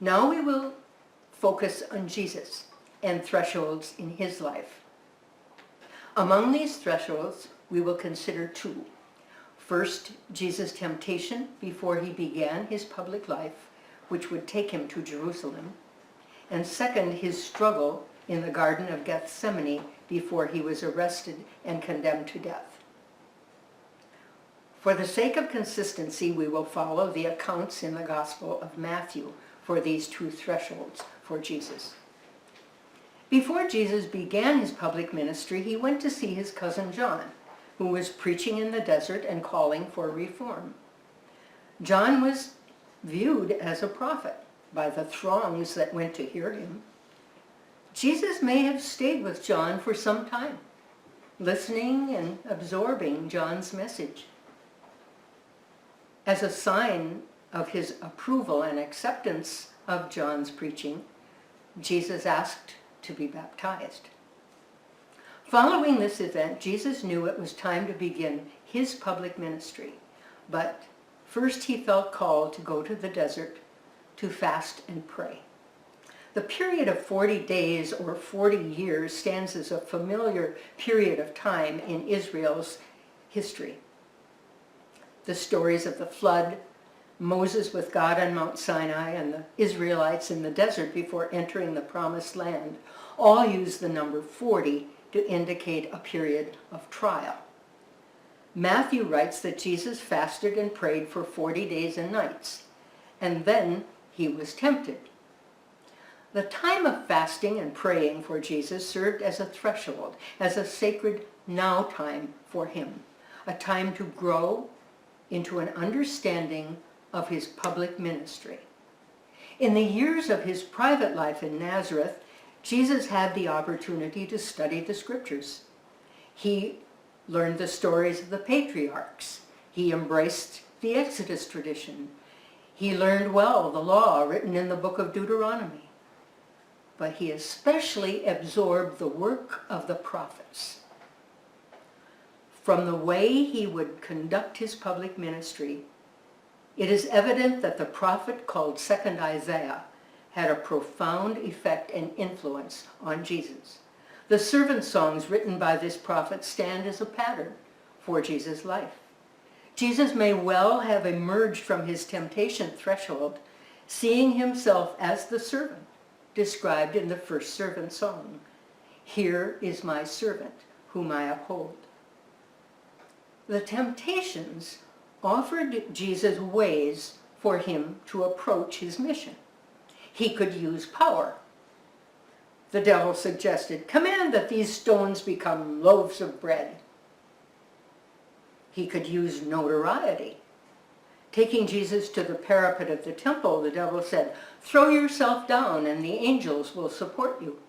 Now we will focus on Jesus and thresholds in his life. Among these thresholds, we will consider two. First, Jesus' temptation before he began his public life, which would take him to Jerusalem. And second, his struggle in the Garden of Gethsemane before he was arrested and condemned to death. For the sake of consistency, we will follow the accounts in the Gospel of Matthew for these two thresholds for Jesus. Before Jesus began his public ministry, he went to see his cousin John, who was preaching in the desert and calling for reform. John was viewed as a prophet by the throngs that went to hear him. Jesus may have stayed with John for some time, listening and absorbing John's message. As a sign of his approval and acceptance of John's preaching, Jesus asked to be baptized. Following this event, Jesus knew it was time to begin his public ministry, but first he felt called to go to the desert to fast and pray. The period of 40 days or 40 years stands as a familiar period of time in Israel's history. The stories of the flood, Moses with God on Mount Sinai, and the Israelites in the desert before entering the promised land all use the number 40 to indicate a period of trial. Matthew writes that Jesus fasted and prayed for 40 days and nights, and then he was tempted. The time of fasting and praying for Jesus served as a threshold, as a sacred now time for him, a time to grow into an understanding of his public ministry. In the years of his private life in Nazareth, Jesus had the opportunity to study the scriptures. He learned the stories of the patriarchs. He embraced the Exodus tradition. He learned well the law written in the book of Deuteronomy. But he especially absorbed the work of the prophets. From the way he would conduct his public ministry, it is evident that the prophet called Second Isaiah had a profound effect and influence on Jesus. The servant songs written by this prophet stand as a pattern for Jesus' life. Jesus may well have emerged from his temptation threshold, seeing himself as the servant described in the first servant song. Here is my servant whom I uphold. The temptations offered Jesus ways for him to approach his mission. He could use power. The devil suggested, "Command that these stones become loaves of bread." He could use notoriety. Taking Jesus to the parapet of the temple, the devil said, "Throw yourself down and the angels will support you."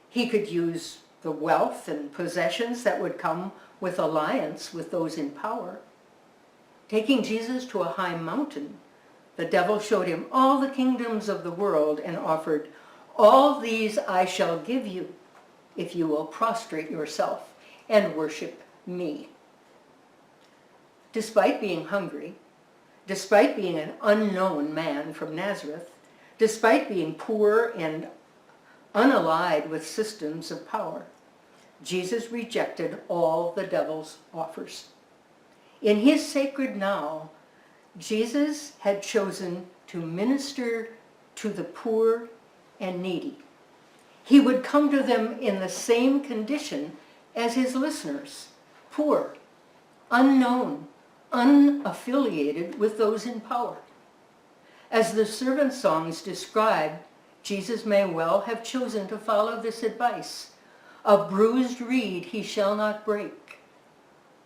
He could use the wealth and possessions that would come with alliance with those in power. Taking Jesus to a high mountain, the devil showed him all the kingdoms of the world and offered, "All these I shall give you if you will prostrate yourself and worship me." Despite being hungry, despite being an unknown man from Nazareth, despite being poor and unallied with systems of power, Jesus rejected all the devil's offers. In his sacred now, Jesus had chosen to minister to the poor and needy. He would come to them in the same condition as his listeners, poor, unknown, unaffiliated with those in power. As the servant songs describe, Jesus may well have chosen to follow this advice. A bruised reed he shall not break,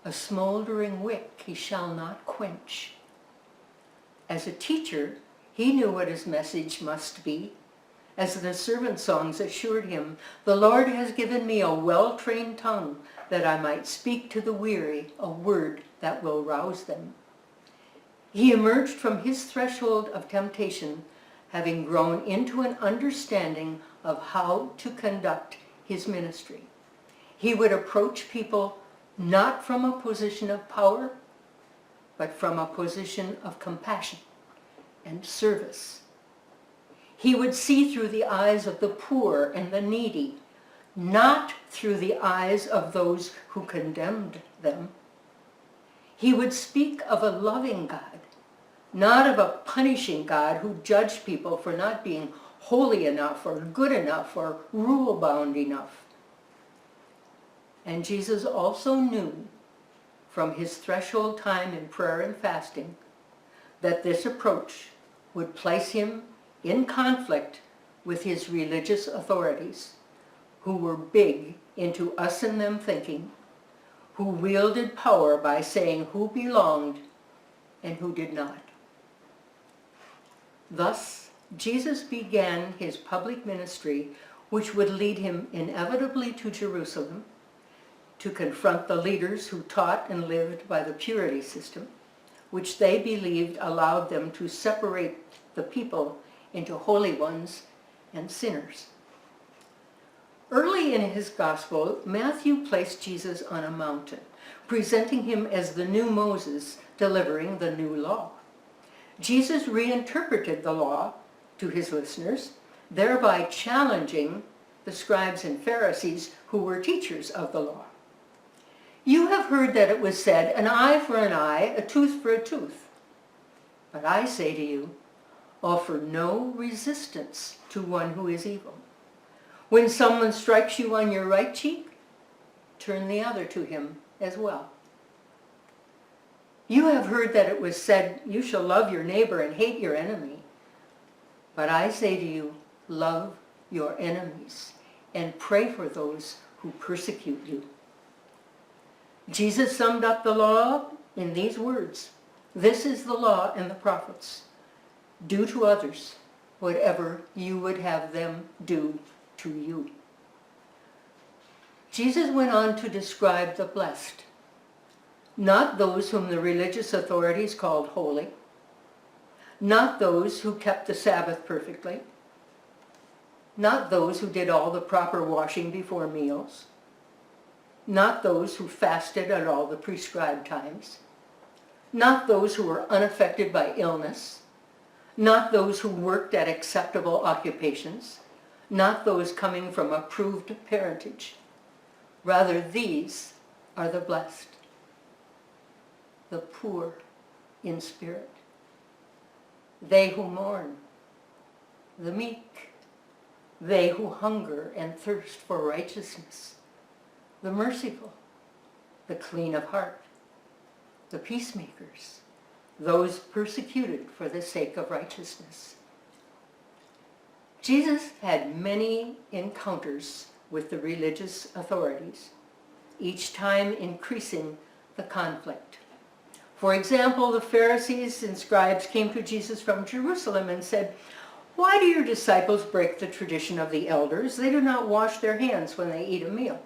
a smoldering wick he shall not quench. As a teacher, he knew what his message must be. As the servant songs assured him, "The Lord has given me a well-trained tongue, that I might speak to the weary a word that will rouse them." He emerged from his threshold of temptation, having grown into an understanding of how to conduct his ministry. He would approach people not from a position of power, but from a position of compassion and service He would see through the eyes of the poor and the needy, not through the eyes of those who condemned them. He would speak of a loving God, not of a punishing God who judged people for not being holy enough or good enough or rule-bound enough. And Jesus also knew from his threshold time in prayer and fasting that this approach would place him in conflict with his religious authorities, who were big into us and them thinking, who wielded power by saying who belonged and who did not. Thus, Jesus began his public ministry, which would lead him inevitably to Jerusalem to confront the leaders who taught and lived by the purity system, which they believed allowed them to separate the people into holy ones and sinners. Early in his gospel, Matthew placed Jesus on a mountain, presenting him as the new Moses delivering the new law. Jesus reinterpreted the law to his listeners, thereby challenging the scribes and Pharisees who were teachers of the law. You have heard that it was said, an eye for an eye, a tooth for a tooth. But I say to you, offer no resistance to one who is evil. When someone strikes you on your right cheek, turn the other to him as well. You have heard that it was said, you shall love your neighbor and hate your enemy. But I say to you, love your enemies and pray for those who persecute you. Jesus summed up the law in these words, this is the law and the prophets. Do to others whatever you would have them do to you. Jesus went on to describe the blessed, not those whom the religious authorities called holy, not those who kept the Sabbath perfectly, not those who did all the proper washing before meals, not those who fasted at all the prescribed times, not those who were unaffected by illness, not those who worked at acceptable occupations, not those coming from approved parentage. Rather, these are the blessed, the poor in spirit, they who mourn, the meek, they who hunger and thirst for righteousness, the merciful, the clean of heart, the peacemakers, those persecuted for the sake of righteousness. Jesus had many encounters with the religious authorities, each time increasing the conflict. For example, the Pharisees and scribes came to Jesus from Jerusalem and said, "Why do your disciples break the tradition of the elders? They do not wash their hands when they eat a meal."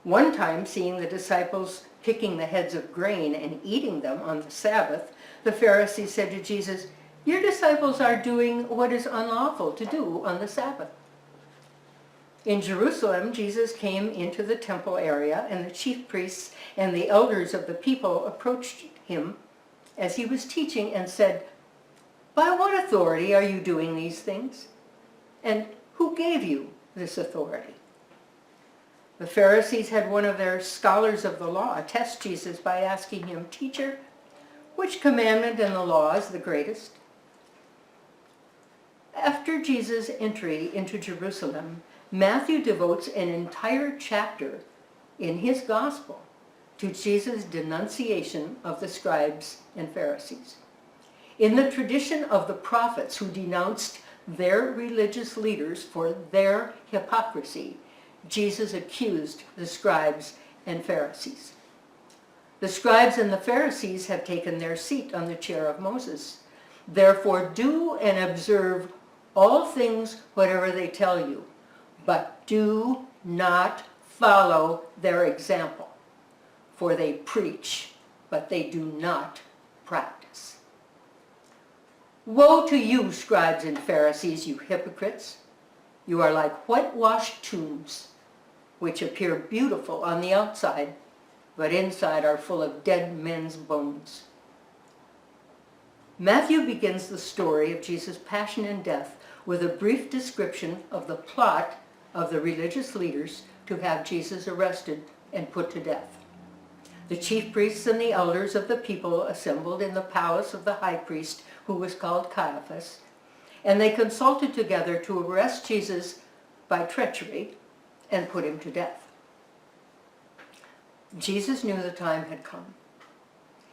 One time, seeing the disciples picking the heads of grain and eating them on the Sabbath, the Pharisees said to Jesus, "Your disciples are doing what is unlawful to do on the Sabbath." In Jerusalem, Jesus came into the temple area, and the chief priests and the elders of the people approached him as he was teaching and said, "By what authority are you doing these things? And who gave you this authority?" The Pharisees had one of their scholars of the law test Jesus by asking him, "Teacher, which commandment in the law is the greatest?" After Jesus' entry into Jerusalem, Matthew devotes an entire chapter in his gospel to Jesus' denunciation of the scribes and Pharisees. In the tradition of the prophets who denounced their religious leaders for their hypocrisy, Jesus accused the scribes and Pharisees. The scribes and the Pharisees have taken their seat on the chair of Moses. Therefore, do and observe all things whatever they tell you, but do not follow their example, for they preach, but they do not practice. Woe to you, scribes and Pharisees, you hypocrites! You are like whitewashed tombs, which appear beautiful on the outside, but inside are full of dead men's bones. Matthew begins the story of Jesus' passion and death with a brief description of the plot of the religious leaders to have Jesus arrested and put to death. The chief priests and the elders of the people assembled in the palace of the high priest, who was called Caiaphas, and they consulted together to arrest Jesus by treachery and put him to death. Jesus knew the time had come.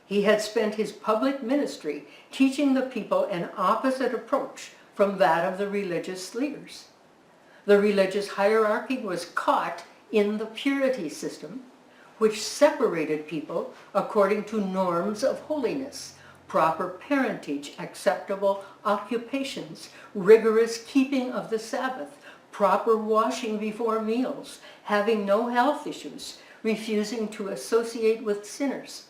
He had spent his public ministry teaching the people an opposite approach from that of the religious leaders. The religious hierarchy was caught in the purity system, which separated people according to norms of holiness, proper parentage, acceptable occupations, rigorous keeping of the Sabbath, proper washing before meals, having no health issues, refusing to associate with sinners.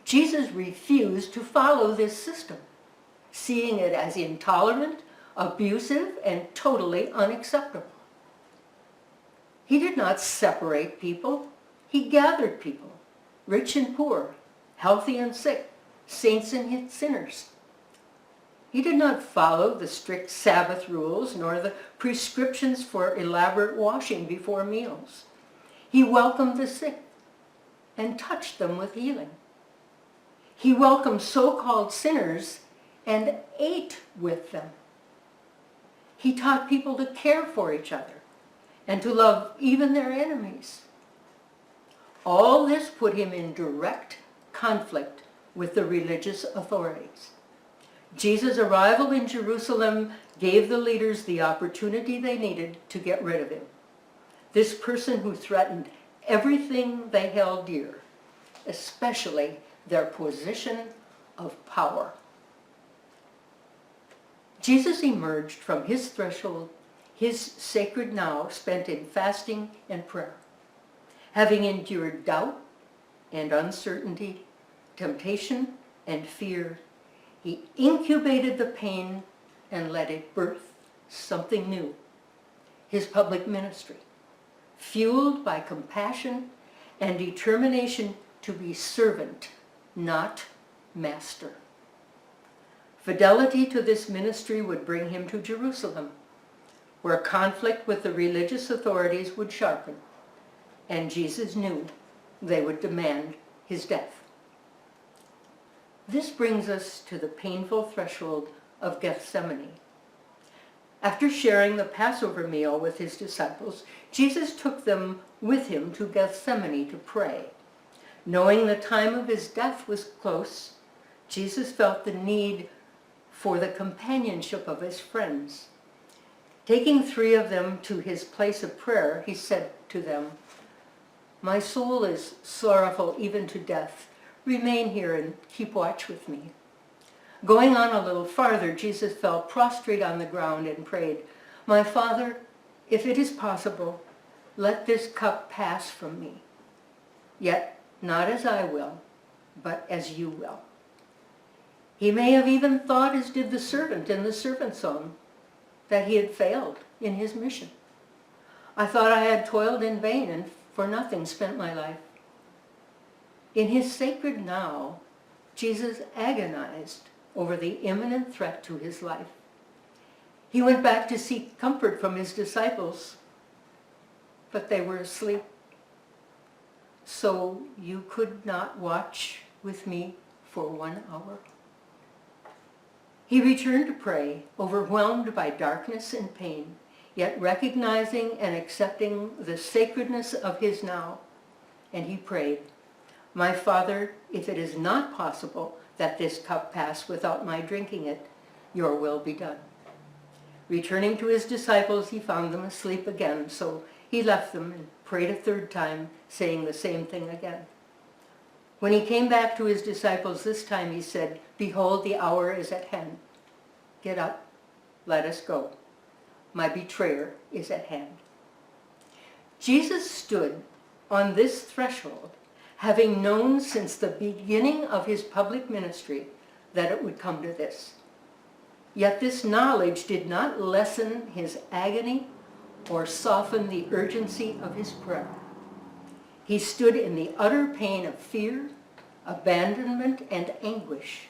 Jesus refused to follow this system, seeing it as intolerant, abusive, and totally unacceptable. He did not separate people. He gathered people, rich and poor, healthy and sick, saints and sinners. He did not follow the strict Sabbath rules nor the prescriptions for elaborate washing before meals. He welcomed the sick and touched them with healing. He welcomed so-called sinners and ate with them. He taught people to care for each other and to love even their enemies. All this put him in direct conflict with the religious authorities. Jesus' arrival in Jerusalem gave the leaders the opportunity they needed to get rid of him. This person who threatened everything they held dear, especially their position of power. Jesus emerged from his threshold, his sacred now spent in fasting and prayer. Having endured doubt and uncertainty, temptation and fear, he incubated the pain and let it birth something new. His public ministry, fueled by compassion and determination to be servant, not master. Fidelity to this ministry would bring him to Jerusalem, where conflict with the religious authorities would sharpen, and Jesus knew they would demand his death. This brings us to the painful threshold of Gethsemane. After sharing the Passover meal with his disciples, Jesus took them with him to Gethsemane to pray. Knowing the time of his death was close, Jesus felt the need for the companionship of his friends. Taking 3 of them to his place of prayer, he said to them, "My soul is sorrowful even to death. Remain here and keep watch with me." Going on a little farther, Jesus fell prostrate on the ground and prayed, "My Father, if it is possible, let this cup pass from me. Yet not as I will, but as you will." He may have even thought, as did the servant in the servant song, that he had failed in his mission. "I thought I had toiled in vain and for nothing spent my life." In his sacred now, Jesus agonized over the imminent threat to his life. He went back to seek comfort from his disciples, but they were asleep. "So you could not watch with me for 1 hour?" He returned to pray, overwhelmed by darkness and pain, yet recognizing and accepting the sacredness of his now. And he prayed, "My Father, if it is not possible that this cup pass without my drinking it, your will be done." Returning to his disciples, he found them asleep again, so he left them and prayed a 3rd time, saying the same thing again. When he came back to his disciples this time, he said, "Behold, the hour is at hand. Get up, let us go. My betrayer is at hand." Jesus stood on this threshold, having known since the beginning of his public ministry that it would come to this. Yet this knowledge did not lessen his agony or soften the urgency of his prayer. He stood in the utter pain of fear, abandonment, and anguish,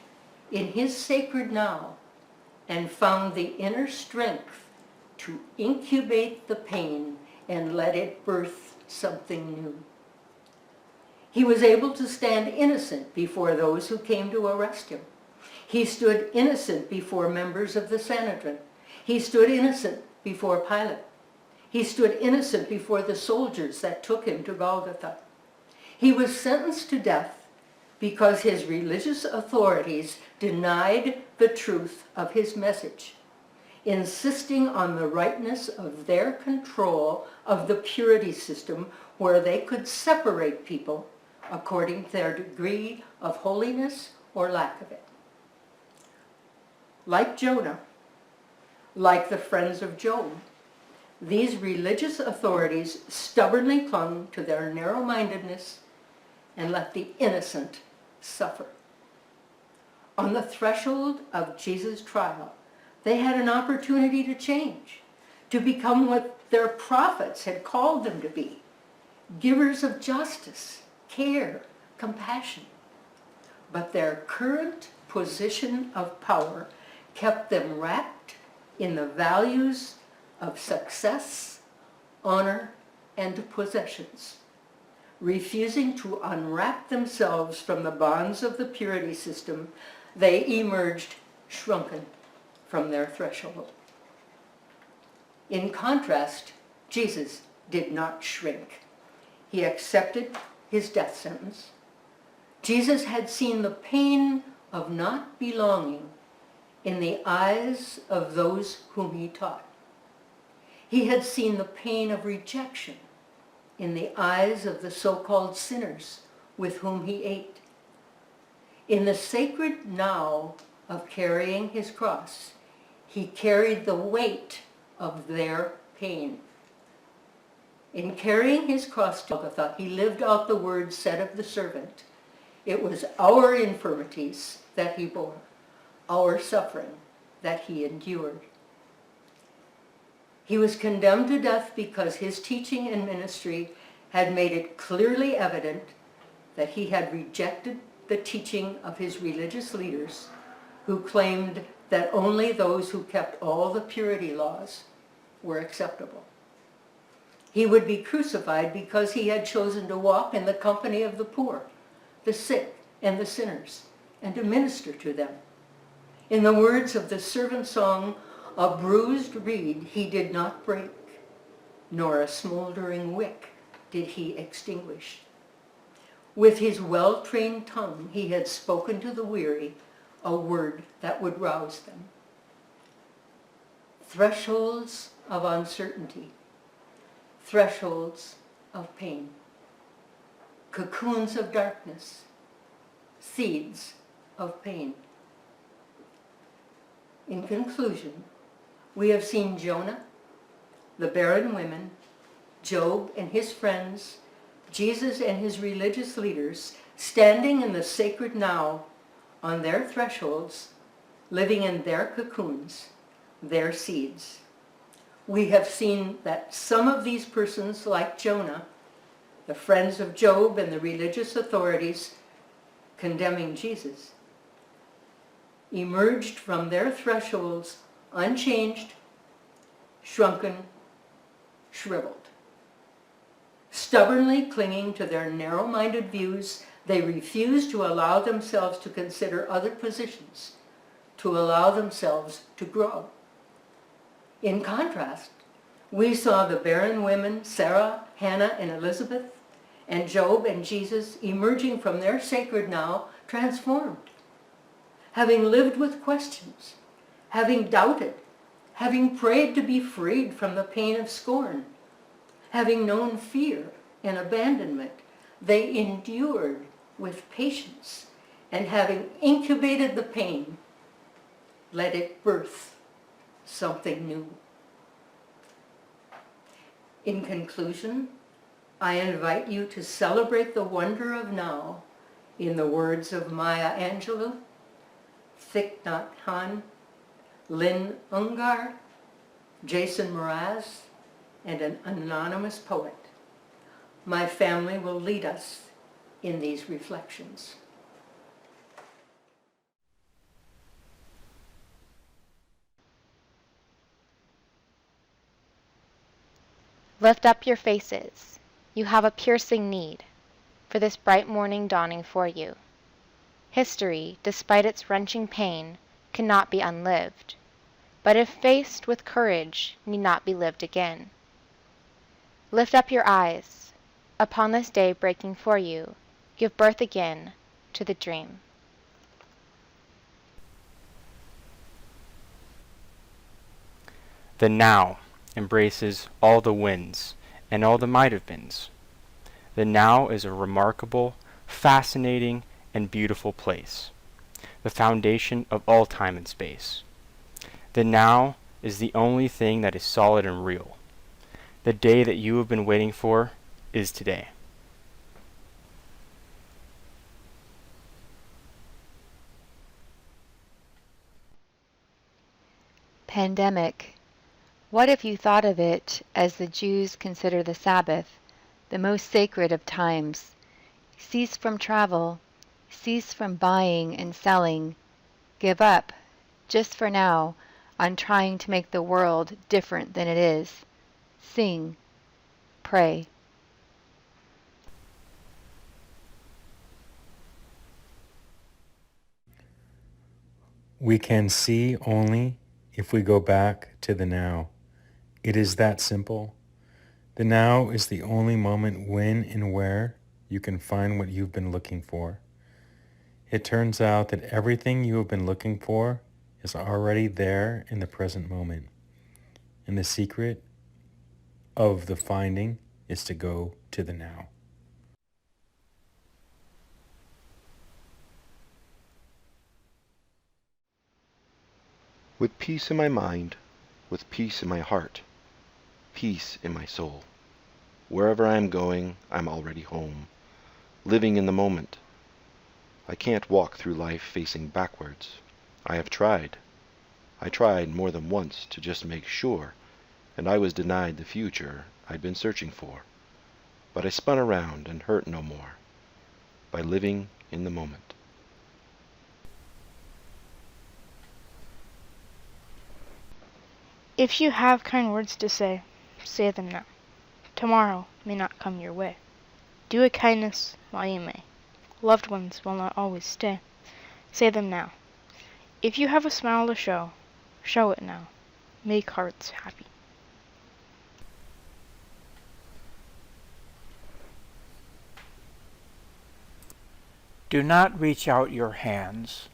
in his sacred now and found the inner strength to incubate the pain and let it birth something new. He was able to stand innocent before those who came to arrest him. He stood innocent before members of the Sanhedrin. He stood innocent before Pilate. He stood innocent before the soldiers that took him to Golgotha. He was sentenced to death because his religious authorities denied the truth of his message, insisting on the rightness of their control of the purity system where they could separate people according to their degree of holiness or lack of it. Like Jonah, like the friends of Job, these religious authorities stubbornly clung to their narrow-mindedness and let the innocent suffer. On the threshold of Jesus' trial, they had an opportunity to change, to become what their prophets had called them to be, givers of justice, care, compassion. But their current position of power kept them wrapped in the values of success, honor, and possessions, refusing to unwrap themselves from the bonds of the purity system. They emerged shrunken from their threshold. In contrast, Jesus did not shrink. He accepted his death sentence. Jesus had seen the pain of not belonging in the eyes of those whom he taught. He had seen the pain of rejection in the eyes of the so-called sinners with whom he ate. In the sacred now of carrying his cross, he carried the weight of their pain. In carrying his cross to Golgotha, he lived out the words said of the servant, "It was our infirmities that he bore, our suffering that he endured." He was condemned to death because his teaching and ministry had made it clearly evident that he had rejected the teaching of his religious leaders who claimed that only those who kept all the purity laws were acceptable. He would be crucified because he had chosen to walk in the company of the poor, the sick, and the sinners, and to minister to them. In the words of the servant song, "A bruised reed he did not break, nor a smoldering wick did he extinguish. With his well-trained tongue he had spoken to the weary a word that would rouse them." Thresholds of uncertainty, thresholds of pain, cocoons of darkness, seeds of pain. In conclusion, we have seen Jonah, the barren women, Job and his friends, Jesus and his religious leaders standing in the sacred now on their thresholds, living in their cocoons, their seeds. We have seen that some of these persons, like Jonah, the friends of Job and the religious authorities condemning Jesus, emerged from their thresholds unchanged, shrunken, shriveled. Stubbornly clinging to their narrow-minded views, they refused to allow themselves to consider other positions, to allow themselves to grow. In contrast, we saw the barren women, Sarah, Hannah, and Elizabeth, and Job and Jesus emerging from their sacred now transformed, having lived with questions, having doubted, having prayed to be freed from the pain of scorn, having known fear and abandonment, they endured with patience, and having incubated the pain, let it birth something new. In conclusion, I invite you to celebrate the wonder of now in the words of Maya Angelou, Thich Nhat Hanh, Lynn Ungar, Jason Mraz, and an anonymous poet. My family will lead us in these reflections. Lift up your faces. You have a piercing need for this bright morning dawning for you. History, despite its wrenching pain, cannot be unlived, but if faced with courage, need not be lived again. Lift up your eyes. Upon this day breaking for you, give birth again to the dream. The now embraces all the winds and all the might-have-beens. The now is a remarkable, fascinating, and beautiful place, the foundation of all time and space. The now is the only thing that is solid and real. The day that you have been waiting for is today. Pandemic. What if you thought of it as the Jews consider the Sabbath, the most sacred of times? Cease from travel, cease from buying and selling, give up, just for now, on trying to make the world different than it is. Sing, pray. We can see only if we go back to the now. It is that simple. The now is the only moment when and where you can find what you've been looking for. It turns out that everything you have been looking for is already there in the present moment. And the secret of the finding is to go to the now. With peace in my mind, with peace in my heart, peace in my soul. Wherever I am going, I'm already home, living in the moment. I can't walk through life facing backwards. I have tried. I tried more than once to just make sure, and I was denied the future I'd been searching for. But I spun around and hurt no more by living in the moment. If you have kind words to say, say them now. Tomorrow may not come your way. Do a kindness while you may. Loved ones will not always stay. Say them now. If you have a smile to show, show it now. Make hearts happy. Do not reach out your hands.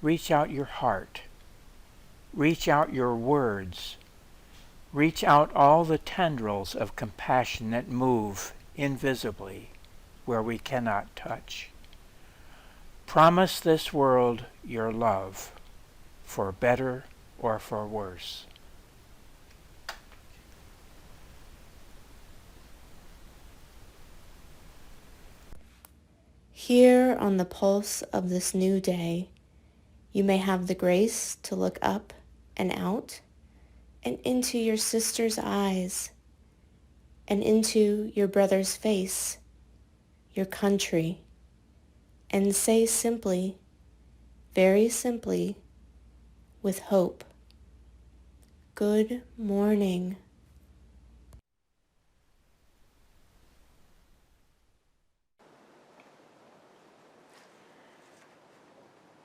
Reach out your heart. Reach out your words. Reach out all the tendrils of compassion that move invisibly where we cannot touch. Promise this world your love, for better or for worse. Here on the pulse of this new day, you may have the grace to look up and out and into your sister's eyes and into your brother's face, your country, and say simply, very simply, with hope, good morning.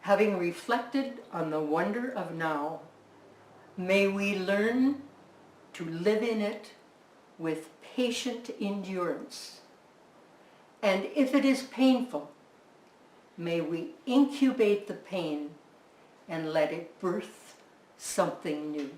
Having reflected on the wonder of now, may we learn to live in it with patient endurance. And if it is painful, may we incubate the pain and let it birth something new.